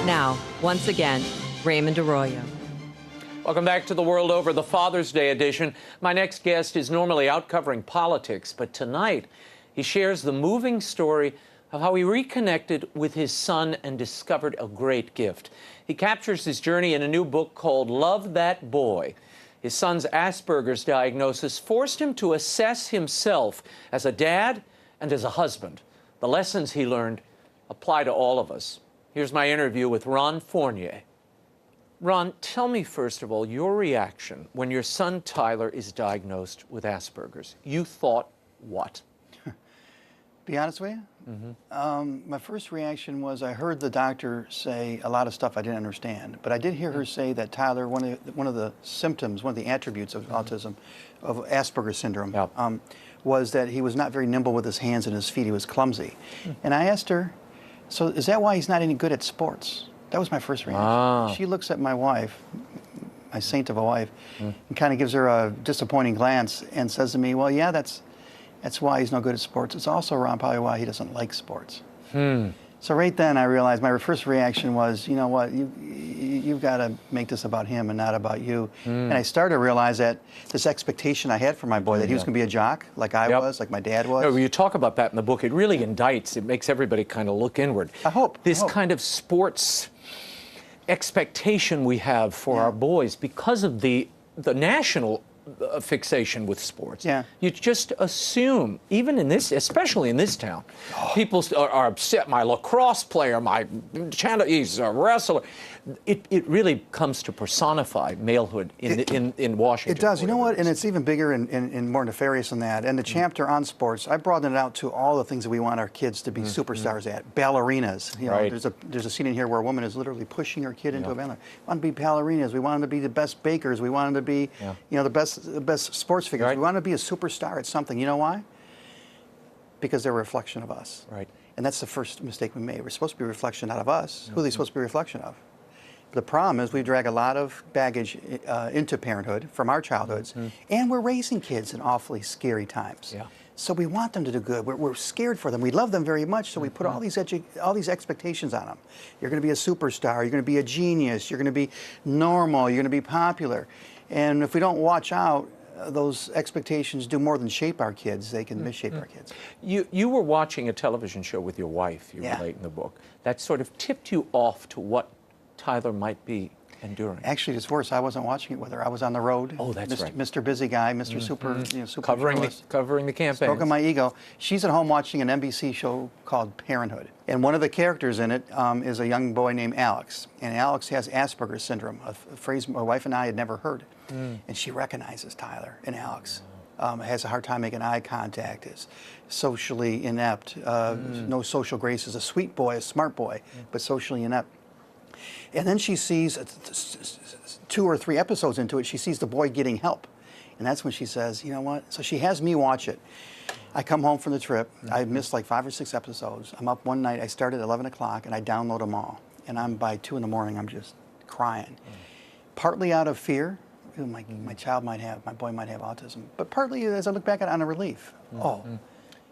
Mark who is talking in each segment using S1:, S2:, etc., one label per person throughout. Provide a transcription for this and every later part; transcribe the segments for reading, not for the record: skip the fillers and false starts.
S1: Now, once again, Raymond Arroyo.
S2: Welcome back to The World Over, the Father's Day edition. My next guest is normally out covering politics, but tonight he shares the moving story of how he reconnected with his son and discovered a great gift. He captures his journey in a new book called Love That Boy. His son's Asperger's diagnosis forced him to assess himself as a dad and as a husband. The lessons he learned apply to all of us. Here's my interview with Ron Fournier. Ron, tell me, first of all, your reaction when your son Tyler is diagnosed with Asperger's. You thought what?
S3: Be honest with you? My first reaction was I heard the doctor say a lot of stuff I didn't understand, but I did hear her say that Tyler, one of the symptoms, one of the attributes of autism, of Asperger's syndrome, was that he was not very nimble with his hands and his feet. He was clumsy. And I asked her, so is that why he's not any good at sports? That was my first reaction. She looks at my wife, my saint of a wife, and kind of gives her a disappointing glance and says to me, well, yeah, that's why he's no good at sports. It's also, Ron, probably why he doesn't like sports. So right then I realized my first reaction was, you know what, you've got to make this about him and not about you. And I started to realize that this expectation I had for my boy, that he was going to be a jock like I was, like my dad was.
S2: No, you talk about that in the book. It really indicts, it makes everybody kind of look inward.
S3: I hope.
S2: This kind of sports expectation we have for our boys because of the national fixation with sports. You just assume, even in this, especially in this town, people are upset. My lacrosse player, he's a wrestler. It really comes to personify malehood in Washington.
S3: It does. You know what? And it's even bigger and more nefarious than that. And the chapter on sports, I broadened it out to all the things that we want our kids to be superstars at. Ballerinas. You know, there's a scene in here where a woman is literally pushing her kid into a ballerina. We want to be ballerinas. We want them to be the best bakers. We want them to be, you know, the best sports figures. We want to be a superstar at something. You know why? Because they're a reflection of us. And that's the first mistake we made. We're supposed to be a reflection out of us. Who are they supposed to be a reflection of? The problem is we drag a lot of baggage into parenthood from our childhoods, and we're raising kids in awfully scary times. So we want them to do good. We're scared for them. We love them very much, so we put all these expectations on them. You're going to be a superstar. You're going to be a genius. You're going to be normal. You're going to be popular. And if we don't watch out, those expectations do more than shape our kids. They can misshape our kids.
S2: You were watching a television show with your wife, you relate in the book, that sort of tipped you off to what Tyler might be enduring.
S3: Actually, it's worse. I wasn't watching it with her. I was on the road.
S2: Oh, that's right.
S3: Mr. Busy Guy, Mr. Super, super
S2: covering the campaign.
S3: Stroking my ego. She's at home watching an NBC show called Parenthood, and one of the characters in it is a young boy named Alex, and Alex has Asperger's syndrome, a phrase my wife and I had never heard, and she recognizes Tyler and Alex. Has a hard time making eye contact, is socially inept, no social grace, is a sweet boy, a smart boy, but socially inept. And then she sees 2 or 3 episodes into it, she sees the boy getting help. And that's when she says, you know what? So she has me watch it. I come home from the trip. I missed like 5 or 6 episodes. I'm up one night. I start at 11 o'clock and I download them all. And I'm by 2 in the morning, I'm just crying. Partly out of fear. My boy might have autism. But partly as I look back at it, on a relief.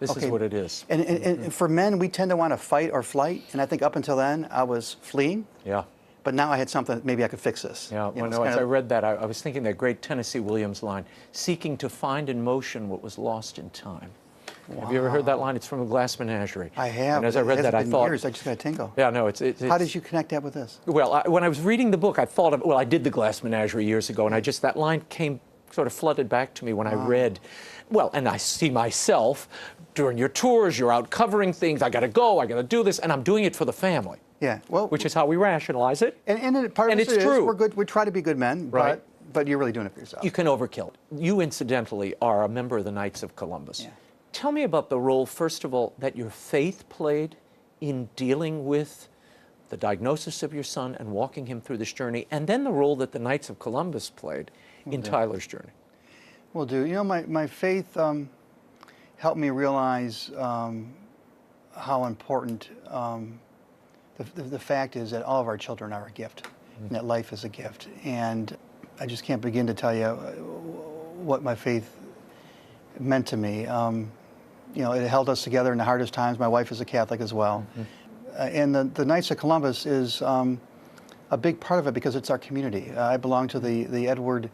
S2: This is what it is.
S3: And for men, we tend to want to fight or flight. And I think up until then, I was fleeing. But now I had something that maybe I could fix this.
S2: As I read that, I was thinking that great Tennessee Williams line, seeking to find in motion what was lost in time. Have you ever heard that line? It's from The Glass Menagerie.
S3: I have.
S2: And as I read that, I thought...
S3: years. I just got a tingle.
S2: Yeah, no, it's
S3: How did you connect that with this?
S2: Well, when I was reading the book, I thought of... Well, I did The Glass Menagerie years ago, and that line came sort of flooded back to me when I read... Well, and I see myself during your tours, you're out covering things, I got to go, I got to do this, and I'm doing it for the family. Which is how we rationalize it.
S3: And part of
S2: it's
S3: it
S2: true.
S3: We're good. We try to be good men, but you're really doing it for yourself.
S2: You can overkill. You, incidentally, are a member of the Knights of Columbus. Tell me about the role, first of all, that your faith played in dealing with the diagnosis of your son and walking him through this journey, and then the role that the Knights of Columbus played in Tyler's journey.
S3: Will do. You know, my faith helped me realize how important the fact is that all of our children are a gift, and that life is a gift. And I just can't begin to tell you what my faith meant to me. You know, it held us together in the hardest times. My wife is a Catholic as well. And the Knights of Columbus is a big part of it because it's our community. I belong to the Edward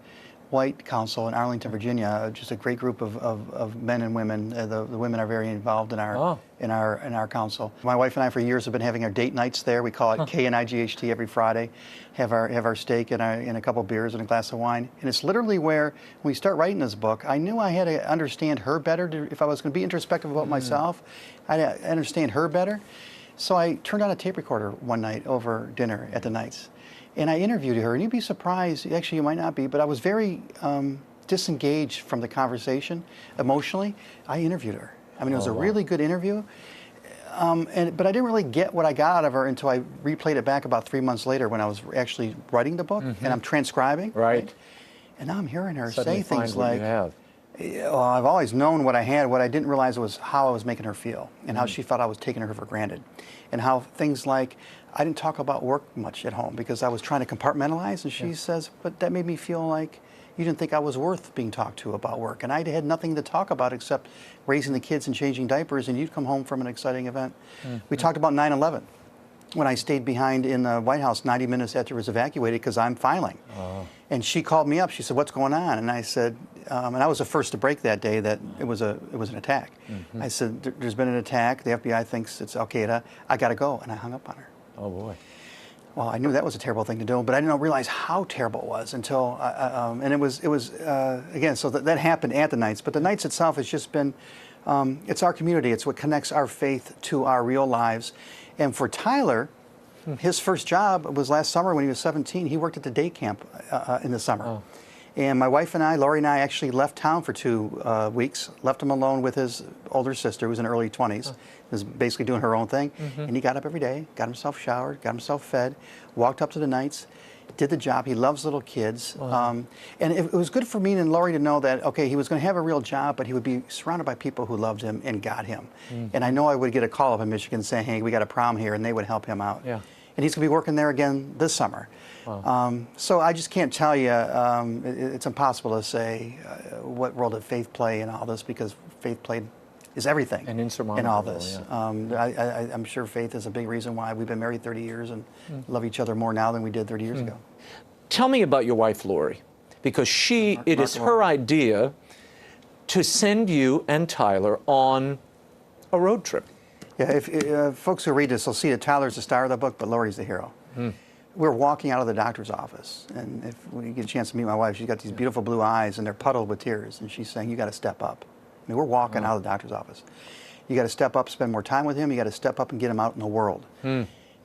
S3: White Council in Arlington, Virginia, just a great group of men and women. The women are very involved in our council. My wife and I for years have been having our date nights there. We call it K-N-I-G-H-T every Friday. Have our steak and a couple beers and a glass of wine. And it's literally where, when we start writing this book, I knew I had to understand her better. If I was going to be introspective about myself, I had to understand her better. So I turned on a tape recorder one night over dinner at the Knights. And I interviewed her, and you'd be surprised, actually you might not be, but I was very disengaged from the conversation emotionally. I interviewed her. I mean, it was a really good interview, but I didn't really get what I got out of her until I replayed it back about 3 months later when I was actually writing the book, and I'm transcribing. Right. And now I'm hearing her say things like, well, I've always known what I had. What I didn't realize was how I was making her feel and how she felt I was taking her for granted. And how things like, I didn't talk about work much at home because I was trying to compartmentalize. And she says, but that made me feel like you didn't think I was worth being talked to about work. And I had nothing to talk about except raising the kids and changing diapers. And you'd come home from an exciting event. We talked about 9/11. When I stayed behind in the White House 90 minutes after it was evacuated because I'm filing. And she called me up. She said, what's going on? And I said, and I was the first to break that day that it was an attack. I said, there's been an attack. The FBI thinks it's Al-Qaeda. I got to go. And I hung up on her.
S2: Oh, boy.
S3: Well, I knew that was a terrible thing to do, but I didn't realize how terrible it was until, and it was again, so that happened at the Knights. But the Knights itself has just been, it's our community. It's what connects our faith to our real lives. And for Tyler, his first job was last summer when he was 17. He worked at the day camp in the summer. And my wife and I, Lori and I, actually left town for 2 weeks, left him alone with his older sister, who was in her early 20s, was basically doing her own thing. And he got up every day, got himself showered, got himself fed, walked up to the Knights, did the job. He loves little kids. And it was good for me and Lori to know that, okay, he was going to have a real job, but he would be surrounded by people who loved him and got him. And I know I would get a call up in Michigan saying, hey, we got a problem here, and they would help him out. And he's going to be working there again this summer. So I just can't tell you, it's impossible to say what role did faith play in all this, because faith is everything
S2: and insurmountable
S3: in all this. I'm sure faith is a big reason why we've been married 30 years and love each other more now than we did 30 years ago.
S2: Tell me about your wife, Lori, because it is her idea to send you and Tyler on a road trip.
S3: Yeah, if folks who read this will see that Tyler's the star of the book, but Lori's the hero. We're walking out of the doctor's office, and if we get a chance to meet my wife, she's got these beautiful blue eyes, and they're puddled with tears, and she's saying, you got to step up. I mean, we're walking out of the doctor's office. You got to step up, spend more time with him. You got to step up and get him out in the world.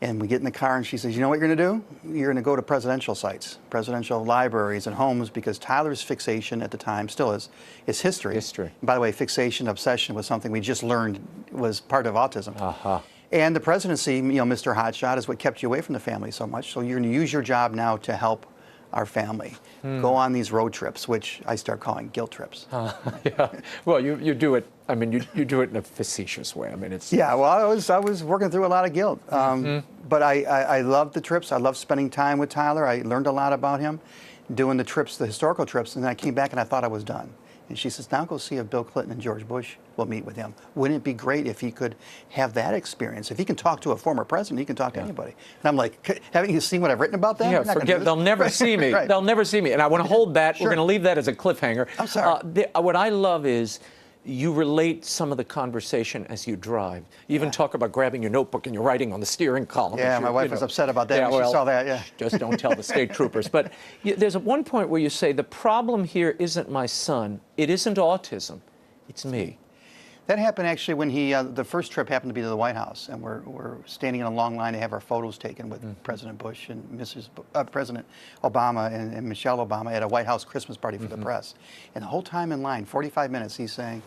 S3: And we get in the car, and she says, you know what you're going to do? You're going to go to presidential sites, presidential libraries and homes, because Tyler's fixation at the time, still is history. And by the way, fixation, obsession was something we just learned was part of autism. And the presidency, you know, Mr. Hotshot, is what kept you away from the family so much. So you're going to use your job now to help our family. Go on these road trips, which I start calling guilt trips.
S2: Well, you do it. I mean, you do it in a facetious way. I mean, it's
S3: well, I was working through a lot of guilt, but I loved the trips. I loved spending time with Tyler. I learned a lot about him, doing the trips, the historical trips, and then I came back and I thought I was done. And she says, now go see if Bill Clinton and George Bush will meet with him. Wouldn't it be great if he could have that experience? If he can talk to a former president, he can talk to anybody. And I'm like, haven't you seen what I've written about that?
S2: Yeah, forget, they'll never see me. They'll never see me. And I want to hold that. We're going to leave that as a cliffhanger.
S3: I'm sorry.
S2: What I love is you relate some of the conversation as you drive. You even talk about grabbing your notebook and you're writing on the steering column.
S3: Yeah, my wife was upset about that when she saw that,
S2: Just don't tell the state troopers. But there's one point where you say, the problem here isn't my son, it isn't autism, it's me.
S3: That happened actually when the first trip happened to be to the White House, and we're standing in a long line to have our photos taken with President Bush and President Obama and Michelle Obama at a White House Christmas party for the press. And the whole time in line, 45 minutes, he's saying,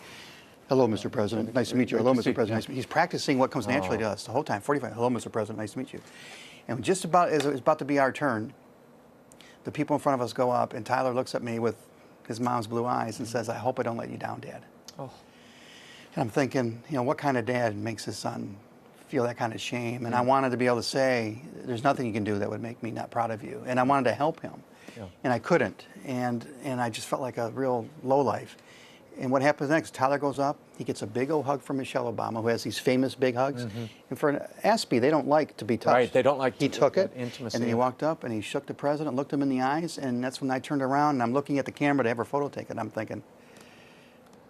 S3: hello, Mr. President, nice to meet you. Hello, Mr. President, nice to meet you. He's practicing what comes naturally to us the whole time, 45, hello, Mr. President, nice to meet you. And just about as it was about to be our turn, the people in front of us go up, and Tyler looks at me with his mom's blue eyes and says, I hope I don't let you down, Dad. And I'm thinking, you know, what kind of dad makes his son feel that kind of shame? And I wanted to be able to say, there's nothing you can do that would make me not proud of you. And I wanted to help him. And I couldn't. And I just felt like a real lowlife. And what happens next? Tyler goes up. He gets a big old hug from Michelle Obama, who has these famous big hugs. And for an Aspie, they don't like to be touched.
S2: Right, they don't like
S3: He took it,
S2: intimacy.
S3: and then he walked up and he shook the president, looked him in the eyes, and that's when I turned around and I'm looking at the camera to have her photo taken. I'm thinking,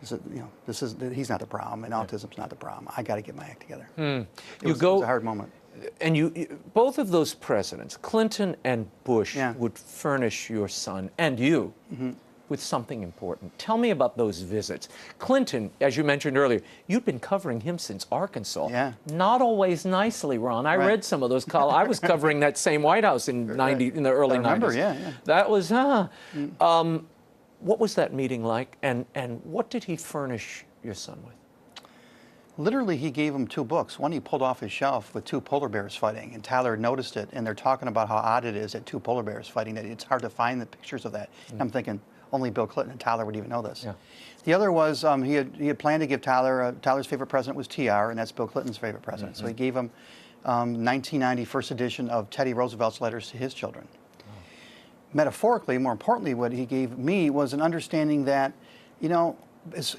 S3: he's not the problem, and autism's not the problem. I got to get my act together. It was a hard moment.
S2: And both of those presidents, Clinton and Bush, would furnish your son and you with something important. Tell me about those visits. Clinton, as you mentioned earlier, you'd been covering him since Arkansas.
S3: Yeah.
S2: Not always nicely, Ron. I read some of those columns. I was covering that same White House in the early 90s.
S3: I remember, yeah.
S2: That was, what was that meeting like, and what did he furnish your son with?
S3: Literally, he gave him 2 books. One he pulled off his shelf with 2 polar bears fighting, and Tyler noticed it, and they're talking about how odd it is that 2 polar bears fighting, that it's hard to find the pictures of that. I'm thinking, only Bill Clinton and Tyler would even know this. Yeah. The other was he had planned to give Tyler, Tyler's favorite president was TR, and that's Bill Clinton's favorite president. So he gave him 1990 first edition of Teddy Roosevelt's letters to his children. Metaphorically, more importantly, what he gave me was an understanding that, you know, as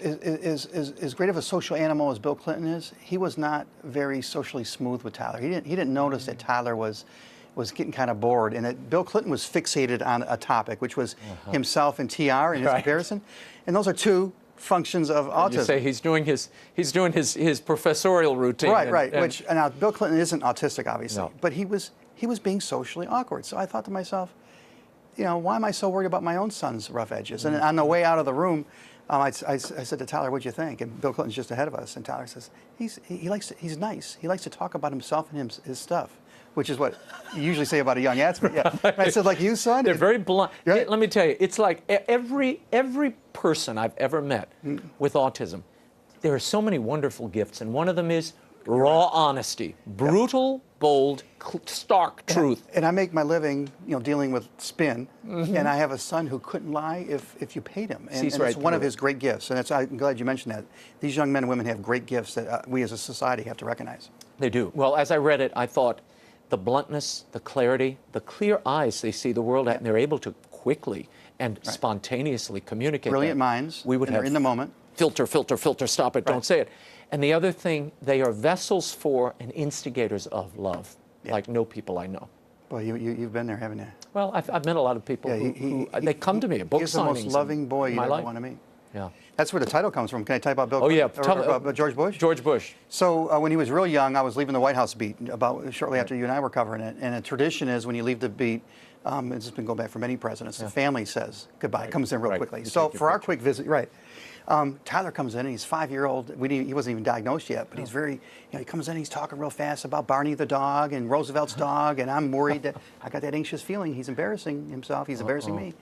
S3: great of a social animal as Bill Clinton is, he was not very socially smooth with Tyler. He didn't notice that Tyler was getting kind of bored, and that Bill Clinton was fixated on a topic, which was himself and TR and his comparison. And those are 2 functions of autism.
S2: You say he's doing his professorial routine.
S3: Right. Which now Bill Clinton isn't autistic, obviously, but he was being socially awkward. So I thought to myself, you know, why am I so worried about my own son's rough edges? And on the way out of the room, I said to Tyler, "What'd you think?" And Bill Clinton's just ahead of us, and Tyler says, he's nice. He likes to talk about himself and his stuff, which is what you usually say about a young Aspie. Yeah. I said, like you, son?
S2: They're very blunt. Right? Let me tell you, it's like every person I've ever met with autism, there are so many wonderful gifts, and one of them is raw honesty, brutal, bold, stark truth.
S3: And I make my living, you know, dealing with spin, and I have a son who couldn't lie if you paid him. And it's one of his great gifts, and I'm glad you mentioned that. These young men and women have great gifts that we as a society have to recognize.
S2: They do. Well, as I read it, I thought the bluntness, the clarity, the clear eyes they see the world at, and they're able to quickly and spontaneously communicate.
S3: Brilliant minds.
S2: We would have
S3: in the moment.
S2: Filter, stop it, don't say it. And the other thing, they are vessels for and instigators of love, like no people I know.
S3: Well, you've been there, haven't you?
S2: Well, I've met a lot of people who they come to me at book signings.
S3: He's the most loving boy you ever want to meet.
S2: Yeah.
S3: That's where the title comes from. Can I tell you about Bill
S2: Clinton?
S3: About George Bush?
S2: George Bush.
S3: So when he was real young, I was leaving the White House beat shortly after you and I were covering it. And a tradition is when you leave the beat, it's been going back for many presidents, the family says goodbye, comes in real quickly. So for our quick visit, Tyler comes in, and he's 5-year-old. He wasn't even diagnosed yet, but he's very, he comes in, he's talking real fast about Barney the dog and Roosevelt's dog, and I'm worried that I got that anxious feeling. He's embarrassing himself, he's embarrassing me.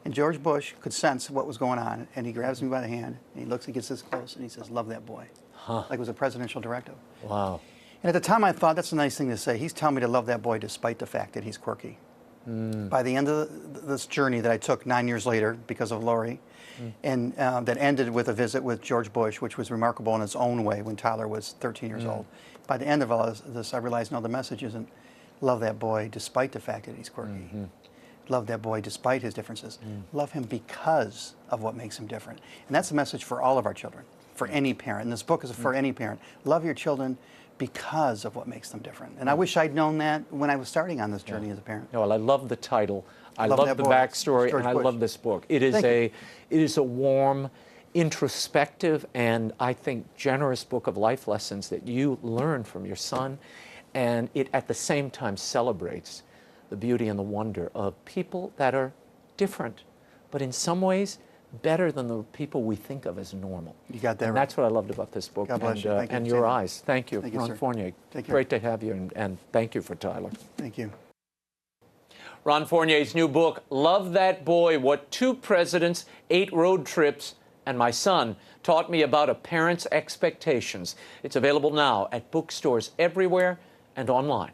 S3: And George Bush could sense what was going on, and he grabs me by the hand, and he looks, he gets this close, and he says, "Love that boy." Like it was a presidential directive.
S2: Wow.
S3: And at the time I thought, that's a nice thing to say. He's telling me to love that boy despite the fact that he's quirky. By the end of this journey that I took 9 years later because of Lori, and that ended with a visit with George Bush, which was remarkable in its own way when Tyler was 13 years old. By the end of all this, I realized, no, the message isn't love that boy despite the fact that he's quirky. Love that boy despite his differences. Love him because of what makes him different. And that's the message for all of our children, for any parent. And this book is for any parent. Love your children because of what makes them different. And I wish I'd known that when I was starting on this journey as a parent.
S2: No, well, I love the title. I love the backstory, and I love this book. It is a warm, introspective, and I think generous book of life lessons that you learn from your son, and it at the same time celebrates the beauty and the wonder of people that are different, but in some ways better than the people we think of as normal.
S3: You got that right.
S2: And that's what I loved about this book.
S3: God bless you.
S2: And your eyes. Thank you, Ron Fournier.
S3: Great
S2: to have you, and thank you for Tyler.
S3: Thank you.
S2: Ron Fournier's new book, Love That Boy, What 2 Presidents, 8 Road Trips, and My Son Taught Me About a Parent's Expectations. It's available now at bookstores everywhere and online.